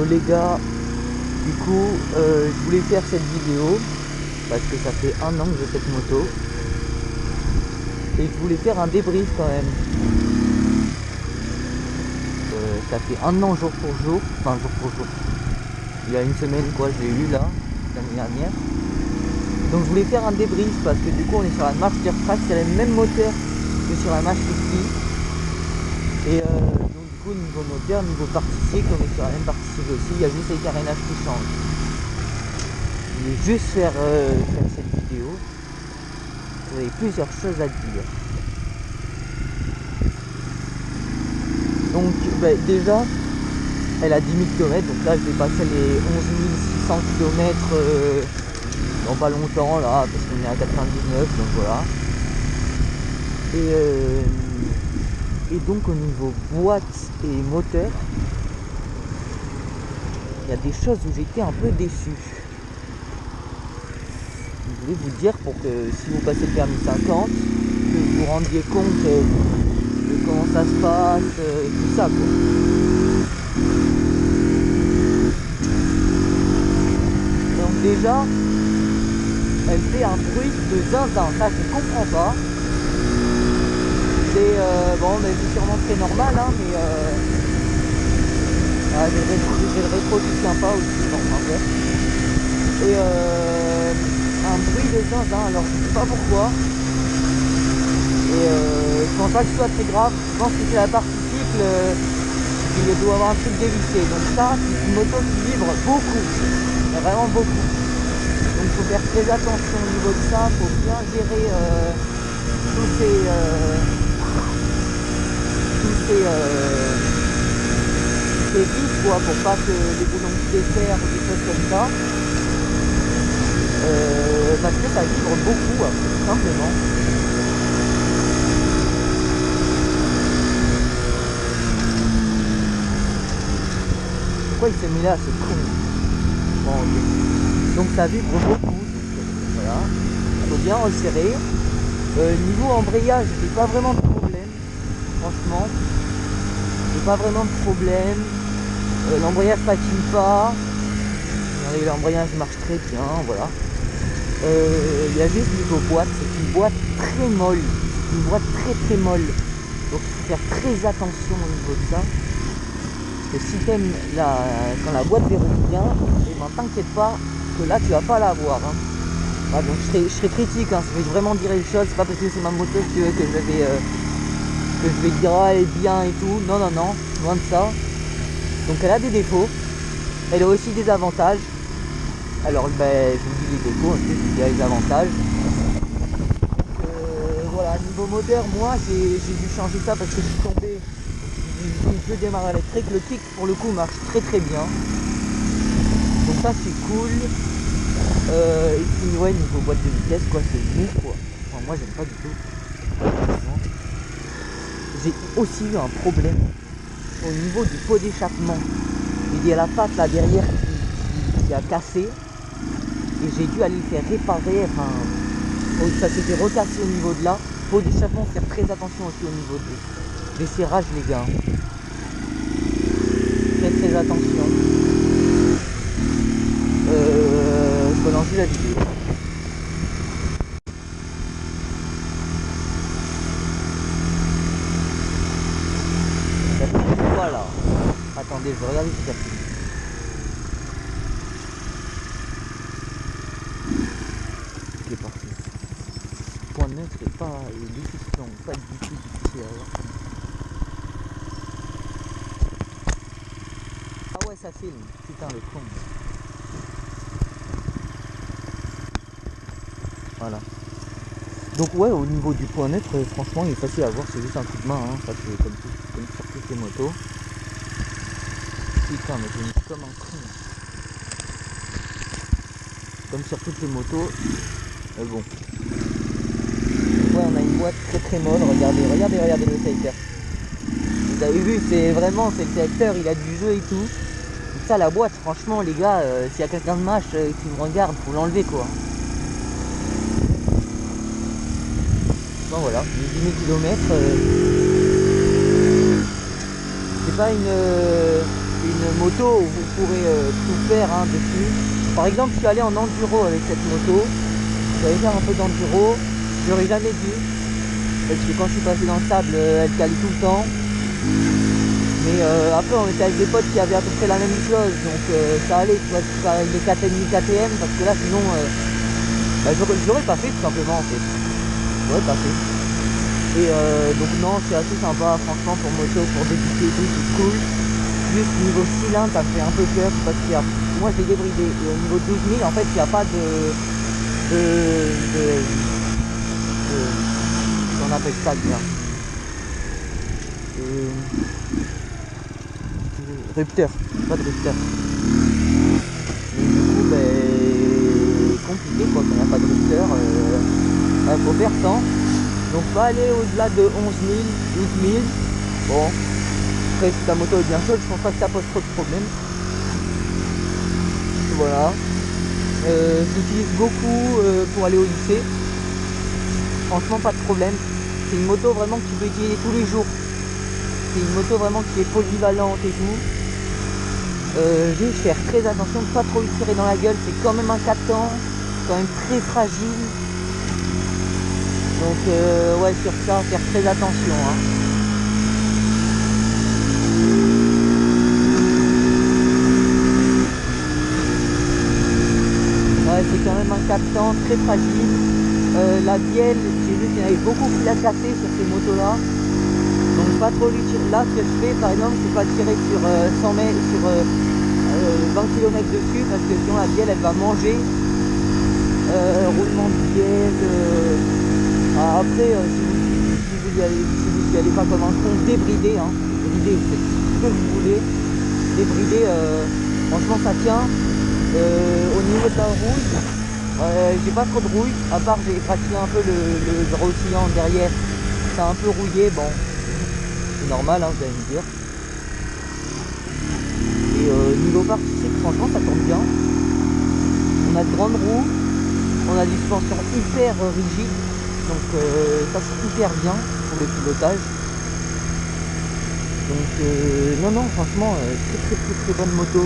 Yo les gars, du coup je voulais faire cette vidéo parce que ça fait 1 an que j'ai cette moto et je voulais faire un débrief quand même. Ça fait 1 an jour pour jour, enfin jour pour jour, il y a 1 semaine quoi, je l'ai eu là, l'année dernière. Donc je voulais faire un débrief parce que du coup on est sur la Master Track, c'est le même moteur que sur la Master 50. Et donc du coup niveau moteur, niveau partie cycle, on est sur la même partie cycle aussi, il y a juste les carénages qui changent. Je voulais juste faire cette vidéo, j'avais plusieurs choses à dire. Donc déjà, elle a 10 000 km, donc là je vais passer les 11 600 km dans pas longtemps là, parce qu'on est à 99, donc voilà. Et donc au niveau boîte et moteur, il y a des choses où j'étais un peu déçu. Je voulais vous dire pour que si vous passez le permis 50, que vous vous rendiez compte de comment ça se passe, tout ça quoi. Donc déjà, elle fait un bruit de zinzin, ça je comprends pas. C'est bon, mais c'est sûrement très normal, hein, mais j'ai le rétro qui tient pas aussi, bon, enfin bon. Et un bruit de zinzin, alors je sais pas pourquoi. Et je pense pas que ce soit très grave, je pense que c'est la partie cycle, il doit avoir un truc dévissé. Donc ça, c'est une moto qui vibre beaucoup, vraiment beaucoup. Donc il faut faire très attention au niveau de ça, il faut bien gérer tous ces vis quoi, pour pas que les boulons se desserrent ou des choses comme ça. Parce que ça vibre beaucoup, tout simplement. Pourquoi il s'est mis là, c'est con. Bon, okay. Donc ça vibre beaucoup, donc voilà. Il faut bien resserrer. Niveau embrayage, j'ai pas vraiment de problème, franchement. J'ai pas vraiment de problème. L'embrayage patine pas. Regardez, l'embrayage marche très bien, voilà. Il y a juste niveau boîte, c'est une boîte très molle. Une boîte très molle. Donc il faut faire très attention au niveau de ça. Parce que si t'aimes quand la boîte verrouille bien, et ben t'inquiète pas que là tu vas pas l'avoir. Hein. Voilà, donc je serai critique, hein, je vais vraiment dire les choses, c'est pas parce que c'est ma moto que je vais dire ah, elle est bien et tout. Non, loin de ça. Donc elle a des défauts, elle a aussi des avantages. Alors je vous dis les défauts, ensuite je vous dirai les avantages. Donc voilà, niveau moteur, moi j'ai dû changer ça parce que je suis tombé. Je démarre électrique, le kick pour le coup marche très bien. Donc ça c'est cool. Et puis ouais, niveau boîte de vitesse quoi, c'est mou quoi. Enfin, moi j'aime pas du tout. J'ai aussi eu un problème au niveau du pot d'échappement. Il y a la patte là derrière qui a cassé. Et j'ai dû aller le faire réparer, enfin ça s'était recassé au niveau de là. Pot d'échappement, faire très attention aussi au niveau des serrages les gars. Très attention. Je peux lancer la vidéo. Ça filme pas là. Attendez, je vais regarder si ça filme. Ok, parti. Point neutre et pas difficile, pas du tout difficile à voir. Ah ouais, ça filme. Putain, le con. Voilà. Donc ouais, au niveau du point neutre, franchement, il est facile à voir, c'est juste un coup de main, hein. Ça c'est comme sur toutes les motos. Putain, mais j'ai mis comme un con. Comme sur toutes les motos. Mais bon. Ouais, on a une boîte très molle, regardez le sélecteur. Vous avez vu, c'est vraiment, c'est le sélecteur, il a du jeu et tout. Donc ça, la boîte, franchement, les gars, s'il y a quelqu'un de mâche qui me regarde, faut l'enlever quoi. Bon voilà, 10 000 km. C'est pas une moto où vous pourrais tout faire hein, dessus. Par exemple, je suis allé en enduro avec cette moto. J'allais faire un peu d'enduro. J'aurais jamais dû. Parce que quand je suis passé dans le sable, elle calait tout le temps. Mais après, on était avec des potes qui avaient à peu près la même chose. Donc ça allait, tu vois, avec les KTM. Parce que là, sinon, bah, j'aurais pas fait tout simplement en fait. J'aurais pas fait. Et donc non, c'est assez sympa, franchement, pour moto, pour débuter et tout, c'est cool. Juste niveau cylindre, ça me fait un peu peur parce que moi je l'ai débridé. Et au niveau 12 000, en fait, il n'y a pas on appelle ça bien. Rupteur, pas de rupteur. Et du coup, ben, compliqué quoi, quand il n'y a pas de rupteur. Faut faire 100. Donc pas aller au-delà de 11 000, 12 000. Bon, après si ta moto est bien chaude, je pense pas que ça pose trop de problèmes. Voilà. J'utilise beaucoup pour aller au lycée. Franchement pas de problème. C'est une moto vraiment que tu peux utiliser tous les jours. C'est une moto vraiment qui est polyvalente et tout. Juste faire très attention de pas trop lui tirer dans la gueule. C'est quand même un 4 temps, quand même très fragile. Donc ouais, sur ça, faire très attention hein. Ouais, c'est quand même un 4 temps très fragile. La bielle, j'ai vu qu'il y en avait beaucoup qui l'a cassé sur ces motos là. Donc pas trop lui tirer. Là, ce que je fais par exemple, c'est pas tirer sur 100 mètres, sur 20 km dessus, parce que sinon la bielle elle va manger. Roulement de bielle. Après, si vous y allez pas comme un con, débridez, hein. Débridez, vous faites ce que vous voulez. Débridez, franchement ça tient. Au niveau de la rouille, j'ai pas trop de rouille, à part j'ai gratiné un peu le gros oscillant derrière. Ça a un peu rouillé, bon, c'est normal, hein, vous allez me dire. Et niveau partie, franchement ça tourne bien. On a de grandes roues, on a des suspensions hyper rigides. Donc ça c'est hyper bien pour le pilotage. Donc non franchement très bonne moto.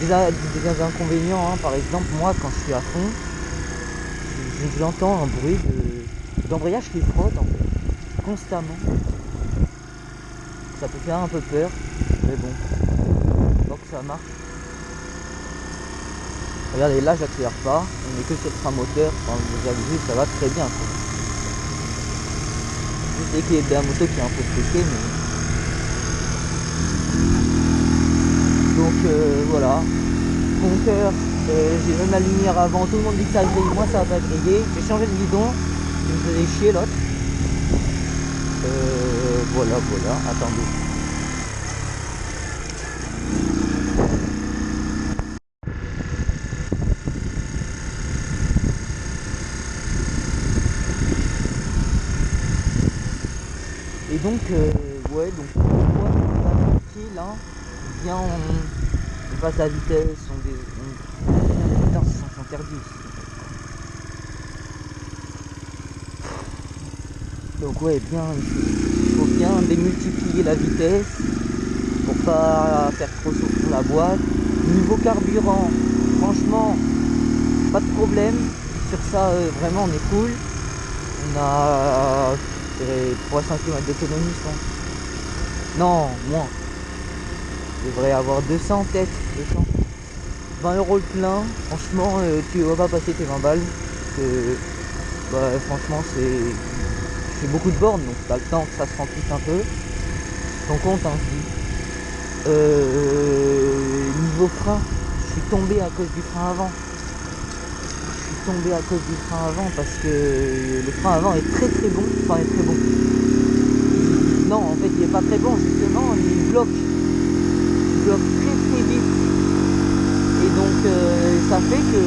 Des inconvénients hein. Par exemple moi quand je suis à fond, j'entends un bruit d'embrayage qui frotte en fait, constamment. Ça peut faire un peu peur, mais bon, donc ça marche. Regardez là j'accélère pas, on est que sur le frein moteur, enfin, vous avez vu ça va très bien quoi. Je sais qu'il y a un moto qui est un peu stressé, mais... Donc voilà. Compteur, j'ai même la lumière avant, tout le monde dit que ça grille, moi ça va pas griller. J'ai changé de guidon, il me faisait chier l'autre. Voilà, attendez. Et donc, ouais, donc on voit qu'on va tranquille, hein. Bien, on passe la vitesse, putain, c'est sens interdit ici. Donc ouais, bien, il faut bien démultiplier la vitesse pour pas faire trop souffrir la boîte. Niveau carburant, franchement, pas de problème. Sur ça, vraiment, on est cool. On a 300 km d'autonomie, je pense. Non, moins. Je devrais avoir 200 peut-être. 200. 20 € le plein. Franchement, tu vas pas passer tes 20 balles. Bah, franchement, c'est beaucoup de bornes, donc t'as le temps que ça se remplisse un peu. Ton compte, hein, je dis. Niveau frein, je suis tombé à cause du frein avant. Parce que le frein avant est très bon. Enfin, est très bon. Non, en fait, il est pas très bon, justement, il bloque très vite. Et donc, ça fait que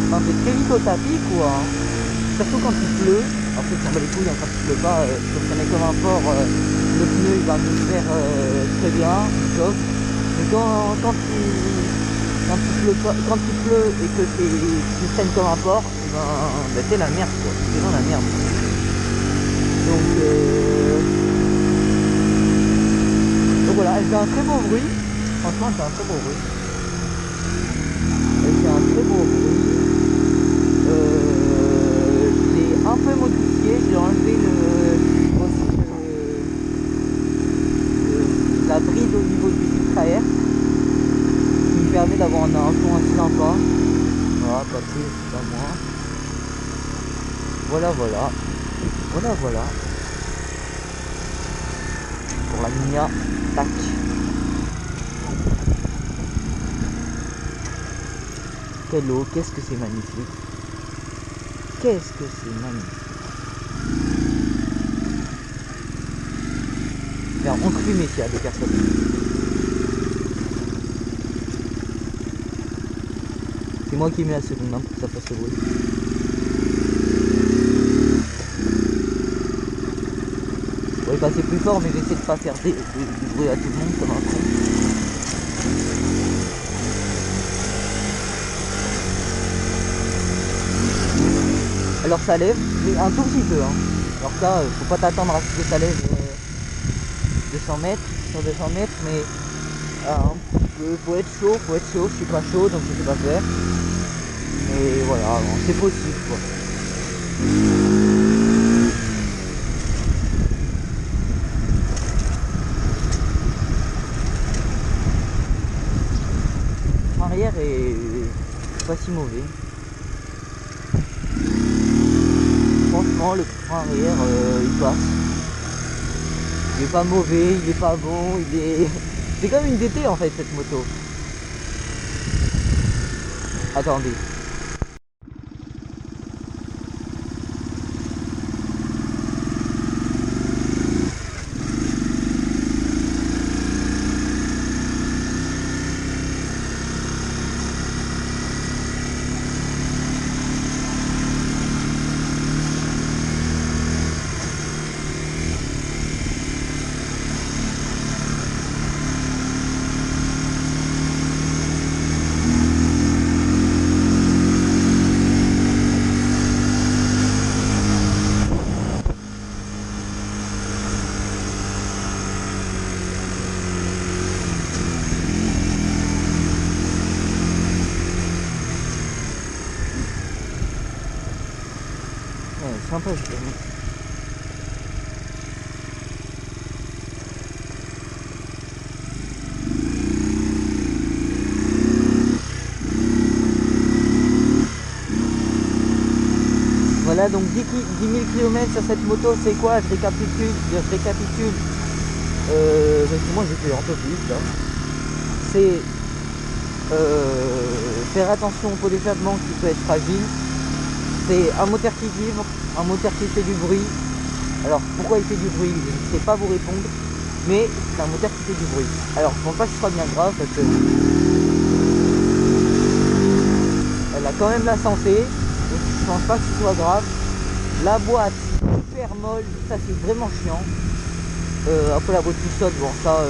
enfin, c'est très vite au tapis, quoi. Surtout quand il pleut. Après, on bat les couilles, hein, quand il pleut pas, je peux freiner comme un porc, le pneu il va me faire très bien, il chauffe. Mais quand il pleut et que tu freines comme un porc, ben c'est la merde quoi, c'est vraiment la merde. Donc voilà, elle fait un très bon bruit, franchement, c'est un très beau bruit. Et c'est un très beau bruit. Je l'ai un peu modifié, j'ai enlevé la bride au niveau du filtre à air, qui me permet d'avoir un son assez sympa. Voilà, passer, c'est pas moi. Voilà, voilà. Voilà, voilà. Pour la Mia, tac. Quelle eau, qu'est-ce que c'est magnifique. Qu'est-ce que c'est magnifique. Faire enclumer s'il y a des personnes. C'est moi qui mets la seconde main pour que ça fasse le bruit. Je pourrais passer plus fort, mais j'essaie de pas faire du bruit à tout le monde comme un con. Alors ça lève, mais un tout petit peu. Hein. Alors ça, faut pas t'attendre à ce que ça lève 200 mètres, sur 200 mètres, mais un petit peu, faut être chaud, je suis pas chaud donc je sais pas faire. Mais voilà, c'est possible quoi. L'arrière est pas si mauvais. Franchement, le frein arrière, il passe. Il est pas mauvais, il est pas bon, il est... C'est comme une DT en fait cette moto. Attendez. Sympa, je dirais. Voilà, donc 10 000 km sur cette moto, c'est quoi? Je récapitule. Parce que moi j'ai fait un peu plus là. C'est faire attention au pot d'échappement qui peut être fragile. C'est un moteur qui vibre, un moteur qui fait du bruit. Alors pourquoi il fait du bruit, je ne sais pas vous répondre, mais c'est un moteur qui fait du bruit. Alors je pense pas que ce soit bien grave parce que elle a quand même la santé, donc je pense pas que ce soit grave. La boîte super molle, ça c'est vraiment chiant. Après la boîte qui saute, bon ça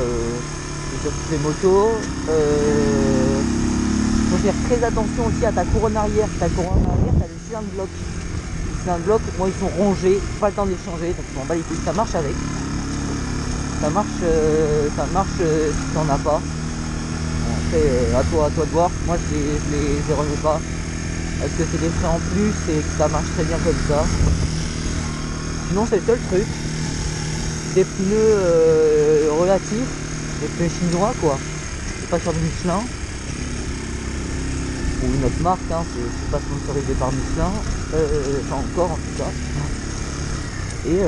c'est sur toutes les motos. Faut faire très attention aussi à ta couronne arrière. Ta couronne arrière, t'as des cylindres blocs. Les cylindres blocs, moi ils sont rongés, pas le temps de les changer, donc je m'en bats les couilles. Ça marche avec. Ça marche si t'en as pas. Bon, après, à toi de voir. Moi je les remets pas. Parce que c'est des frais en plus et que ça marche très bien comme ça. Sinon c'est le seul truc. Des pneus relatifs, des pneus chinois quoi. C'est pas sur du Michelin. Ou une autre marque, hein, c'est pas sponsorisé par Michelin, pas encore en tout cas. Et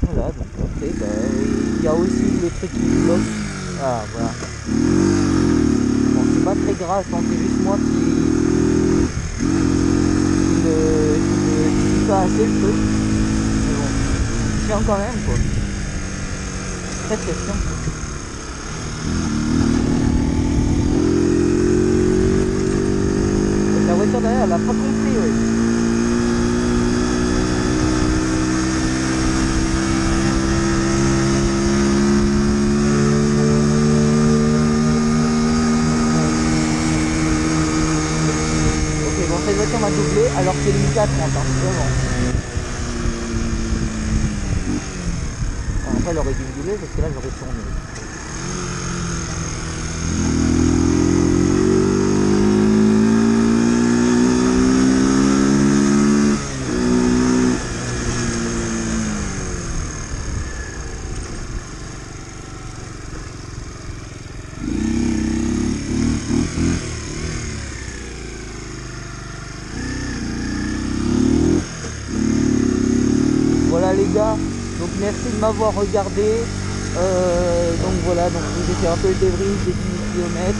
voilà, donc après, il y a aussi le truc qui bloque. Ah voilà. Bon, c'est pas très grave, je pense que c'est juste moi qui pas assez le truc. Mais bon, c'est chiant quand même quoi. Très très chiant. La voiture derrière, elle a pas compris, oui. Ok, bon, cette voiture m'a doublé, alors c'est limité à 30, hein, vraiment. Alors, après elle aurait dû me doubler parce que là j'aurais tourné. Voilà les gars, donc merci de m'avoir regardé. Donc voilà, donc j'ai fait un peu le débrief des 10 000 km.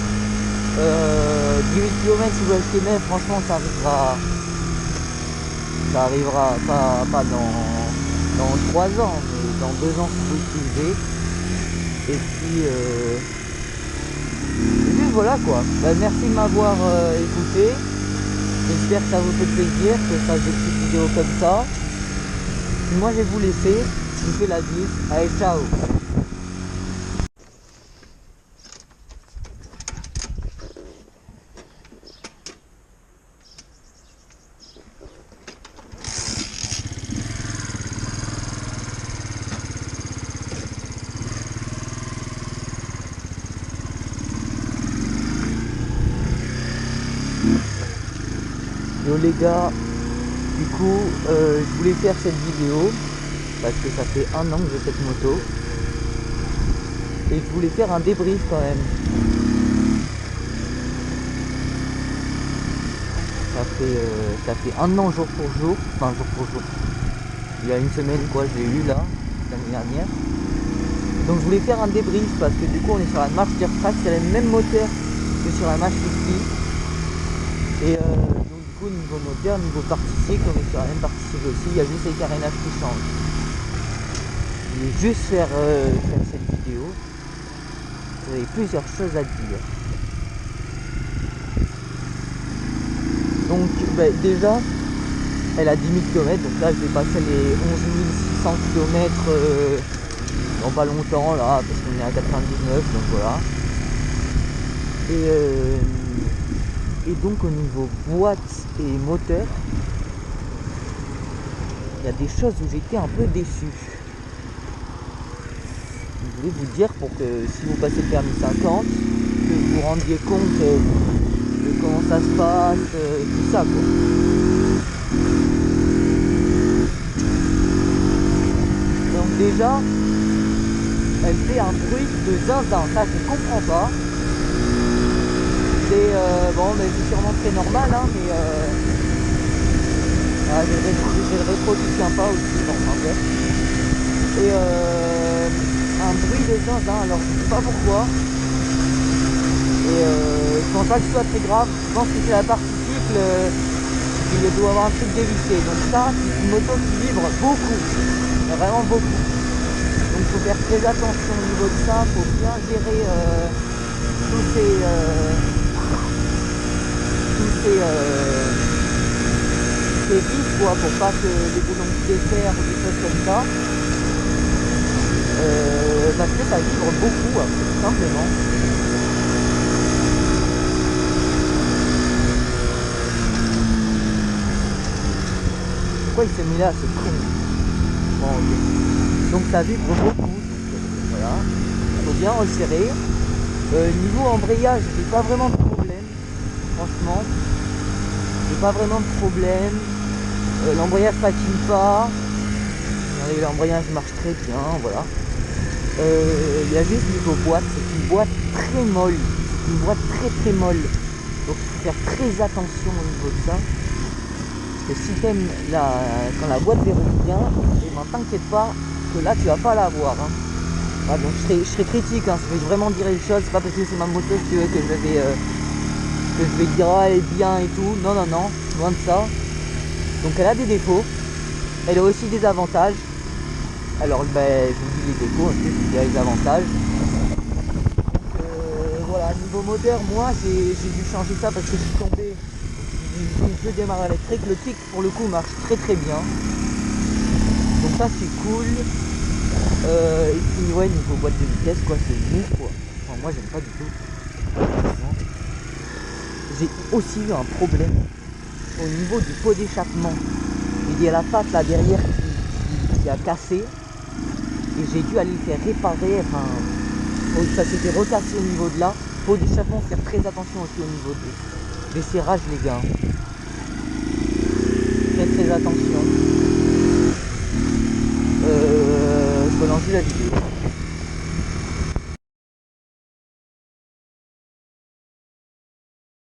10 000 km si vous achetez neuf, franchement ça arrivera pas dans 3 ans, mais dans 2 ans si vous l'utilisez. Et puis juste voilà quoi. Bah, merci de m'avoir écouté. J'espère que ça vous fait plaisir, que je fasse des petites vidéos comme ça. Moi je vais vous laisser, je vous fais la bise, allez ciao. Yo les gars, du coup je voulais faire cette vidéo parce que ça fait 1 an que j'ai cette moto et je voulais faire un débrief quand même. Ça fait 1 an jour pour jour, enfin jour pour jour. Il y a 1 semaine quoi, je l'ai eu là, l'année dernière. Donc je voulais faire un débrief parce que du coup on est sur la Master Track, c'est le même moteur que sur la Master 50. Et donc du coup niveau moteur, niveau partie cycle, on est sur la même partie cycle aussi, il y a juste les carénages qui changent. Je vais juste faire cette vidéo. J'avais plusieurs choses à dire. Donc déjà, elle a 10 000 km, donc là je vais passer les 11 600 km dans pas longtemps là, parce qu'on est à 99, donc voilà. Et donc au niveau boîte et moteur, il y a des choses où j'étais un peu déçu. Je voulais vous dire pour que si vous passez le permis 50, que vous vous rendiez compte de comment ça se passe, tout ça quoi. Donc déjà, elle fait un bruit de zinzin, ça je ne comprends pas. C'est bon, mais c'est sûrement très normal, hein, mais j'ai le rétro qui tient pas aussi, bon, enfin bref. Et un bruit de zinzin, alors je sais pas pourquoi. Et je pense pas que ce soit très grave, je pense que c'est la partie cycle, il doit avoir un truc dévissé. Donc ça, c'est une moto qui vibre beaucoup, vraiment beaucoup. Donc il faut faire très attention au niveau de ça, il faut bien gérer tous ces vis quoi, pour pas que les boulons se desserrent ou des choses comme ça. Parce que ça vibre beaucoup, tout simplement. Pourquoi il s'est mis là, c'est con. Bon, okay. Donc ça vibre beaucoup, voilà. Il faut bien resserrer. Niveau embrayage, j'ai pas vraiment de problème, franchement. J'ai pas vraiment de problème. L'embrayage patine pas. L'embrayage marche très bien, voilà. Il y a juste niveau boîte, c'est une boîte très molle. C'est une boîte très molle. Donc il faut faire très attention au niveau de ça. Parce que si t'aimes quand la boîte verrouille bien, et ben t'inquiète pas que là tu vas pas l'avoir. Hein. Voilà, donc je serai critique, hein, je vais vraiment dire les choses, c'est pas parce que c'est ma moto que je vais dire ah, elle est bien et tout. Non, loin de ça. Donc elle a des défauts, elle a aussi des avantages. Alors je vous dis les défauts, ensuite je vous dirai les avantages. Donc voilà, niveau moteur, moi j'ai dû changer ça parce que je suis tombé. Je démarre électrique, le kick pour le coup marche très bien. Donc ça c'est cool. Et puis ouais, niveau boîte de vitesse quoi, c'est mou quoi. Enfin, moi j'aime pas du tout. J'ai aussi eu un problème au niveau du pot d'échappement. Il y a la patte là derrière qui a cassé. et j'ai dû aller le faire réparer, enfin, ça s'était recassé au niveau de là. Pot d'échappement, faire très attention aussi au niveau des serrages les gars. Faites très attention. Je peux lancer la vidéo.